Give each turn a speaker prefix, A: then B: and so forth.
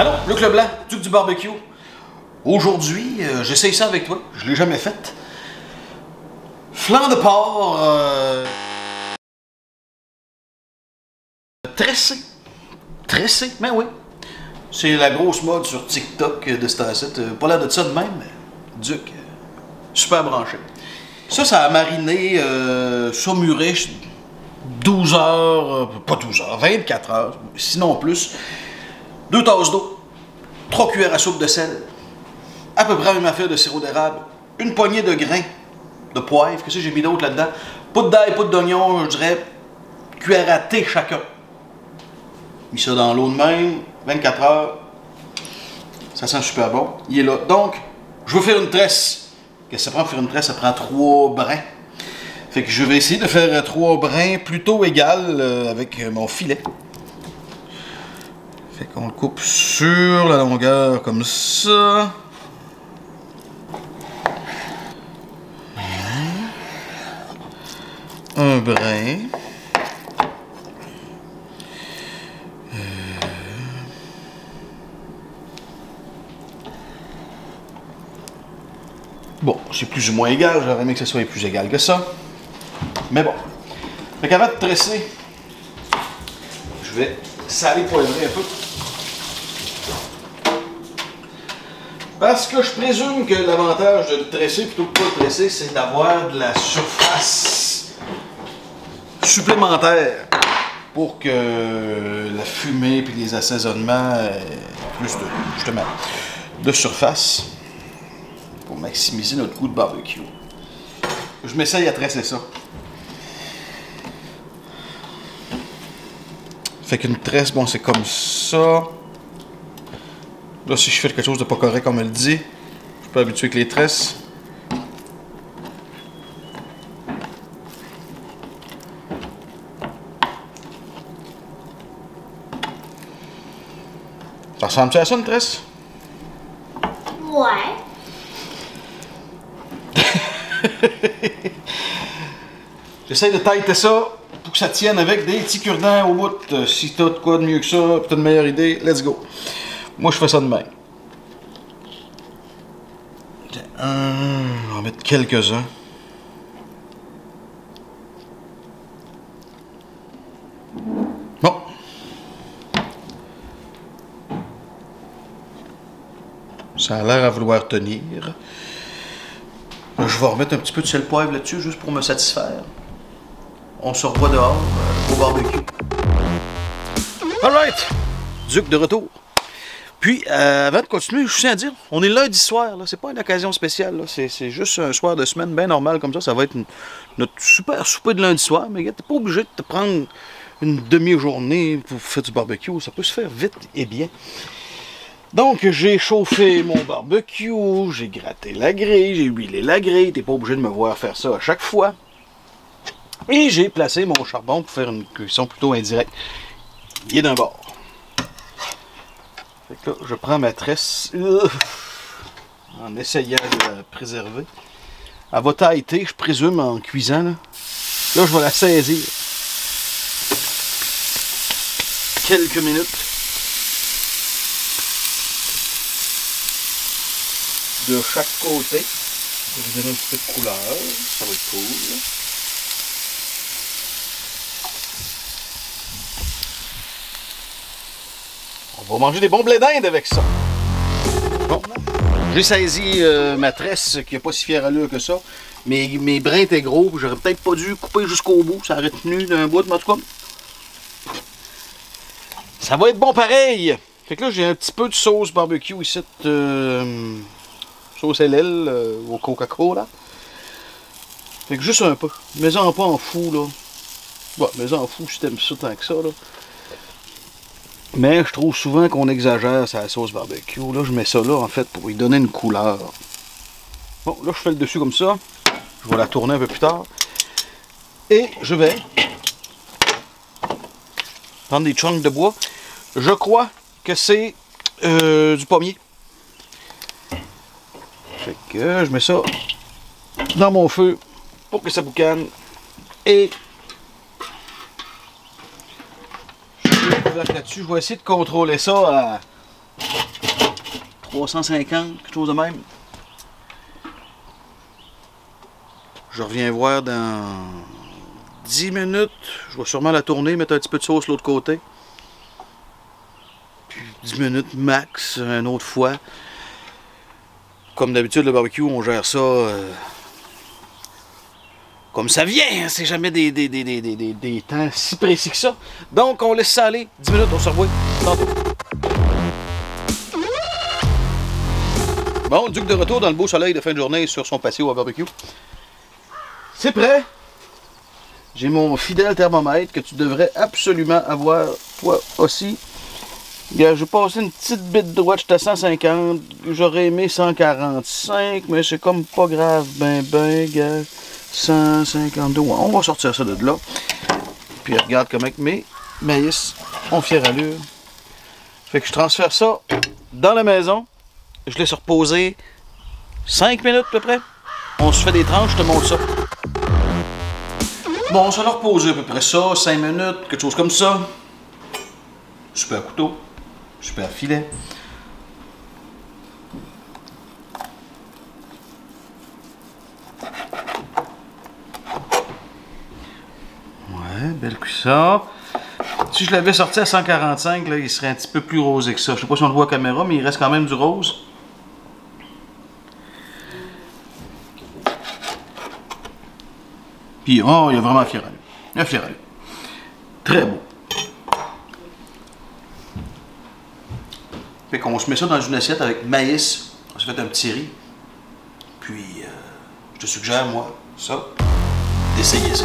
A: Allô, Luc Leblanc, Duc du barbecue. Aujourd'hui, j'essaye ça avec toi. Je ne l'ai jamais fait. Flanc de porc tressé. Tressé, ben oui. C'est la grosse mode sur TikTok de ce temps-ci. Pas l'air de ça de même, mais Duc, super branché. Ça a mariné, saumuré 12 heures, pas 12 heures, 24 heures, sinon plus. 2 tasses d'eau, 3 cuillères à soupe de sel, à peu près la même affaire de sirop d'érable, une poignée de grains de poivre, qu'est-ce que j'ai mis d'autre là-dedans? Poudre d'ail, poudre d'oignon, je dirais, cuillère à thé chacun. Mis ça dans l'eau de même, 24 heures, ça sent super bon, il est là. Donc, je veux faire une tresse. Qu'est-ce que ça prend pour faire une tresse? Ça prend 3 brins. Fait que je vais essayer de faire 3 brins plutôt égales avec mon filet. Fait qu'on le coupe sur la longueur comme ça. Un brin. Bon, c'est plus ou moins égal. J'aurais aimé que ce soit plus égal que ça. Mais bon. Fait qu'avant de tresser, je vais saler poivrer un peu. Parce que je présume que l'avantage de le tresser plutôt que de pas le tresser, c'est d'avoir de la surface supplémentaire pour que la fumée et les assaisonnements aient plus de, justement, de surface pour maximiser notre goût de barbecue. Je m'essaye à tresser ça. Fait qu'une tresse, bon, c'est comme ça. Là, si je fais quelque chose de pas correct, comme elle le dit, je peux habituer avec les tresses. Ça ressemble-tu à ça, une tresse?
B: Ouais.
A: J'essaie de tailler ça pour que ça tienne avec des petits cure-dents au bout. Si t'as de quoi de mieux que ça, puis t'as une meilleure idée, let's go. Moi, je fais ça de même. On va en mettre quelques-uns. Bon. Ça a l'air à vouloir tenir. Je vais remettre un petit peu de sel poivre là-dessus, juste pour me satisfaire. On se revoit dehors, au barbecue. Alright! Duc de retour. Puis, avant de continuer, je tiens à dire, on est lundi soir, là. C'est pas une occasion spéciale, c'est juste un soir de semaine bien normal comme ça. Ça va être notre super souper de lundi soir, mais t'es pas obligé de te prendre une demi-journée pour faire du barbecue. Ça peut se faire vite et bien. Donc, j'ai chauffé mon barbecue, j'ai gratté la grille, j'ai huilé la grille. T'es pas obligé de me voir faire ça à chaque fois. Et j'ai placé mon charbon pour faire une cuisson plutôt indirecte. Il est d'un bord. Fait que là, je prends ma tresse en essayant de la préserver. Elle va tailler, je présume, en cuisant. Là, je vais la saisir. Quelques minutes. De chaque côté. Pour vous donner un petit peu de couleur. Ça va être cool. On va manger des bons blés d'Inde avec ça. Bon, j'ai saisi ma tresse qui n'est pas si fière à l'heure que ça. Mes brins étaient gros, j'aurais peut-être pas dû couper jusqu'au bout. Ça aurait tenu d'un bout, mais en tout cas, ça va être bon pareil. Fait que là, j'ai un petit peu de sauce barbecue ici. Sauce LL au Coca-Cola. Fait que juste un peu. Mets-en pas en fou, là. Bon, mets-en en fou si t'aimes ça tant que ça, là. Mais je trouve souvent qu'on exagère sa sauce barbecue. Là, je mets ça là, en fait, pour lui donner une couleur. Bon, là, je fais le dessus comme ça. Je vais la tourner un peu plus tard. Et je vais prendre des chunks de bois. Je crois que c'est du pommier. Fait que je mets ça dans mon feu pour que ça boucane. Et là-dessus, je vais essayer de contrôler ça à 350, quelque chose de même. Je reviens voir dans 10 minutes. Je vais sûrement la tourner, mettre un petit peu de sauce de l'autre côté. Puis 10 minutes max, une autre fois. Comme d'habitude, le barbecue, on gère ça comme ça vient. Hein? C'est jamais des temps si précis que ça. Donc, on laisse ça aller. 10 minutes, on se revoit tantôt. Bon, Duc de retour dans le beau soleil de fin de journée sur son patio à barbecue. C'est prêt. J'ai mon fidèle thermomètre que tu devrais absolument avoir, toi aussi. J'ai passé une petite bite droite, j'étais à 150. J'aurais aimé 145, mais c'est comme pas grave. Gars. 152. On va sortir ça de là. Puis regarde comment mes maïs ont fière allure. Fait que je transfère ça dans la maison. Je laisse reposer 5 minutes à peu près. On se fait des tranches, je te montre ça. Bon, on se va reposer à peu près ça, 5 minutes, quelque chose comme ça. Super couteau, super filet. Ouais, belle cuisson. Si je l'avais sorti à 145, là, il serait un petit peu plus rosé que ça. Je sais pas si on le voit à la caméra, mais il reste quand même du rose. Puis, oh, il y a vraiment fière allure. Il a fière allure. Très beau. Fait qu'on se met ça dans une assiette avec maïs. On se fait un petit riz. Puis, je te suggère, moi, ça, d'essayer ça.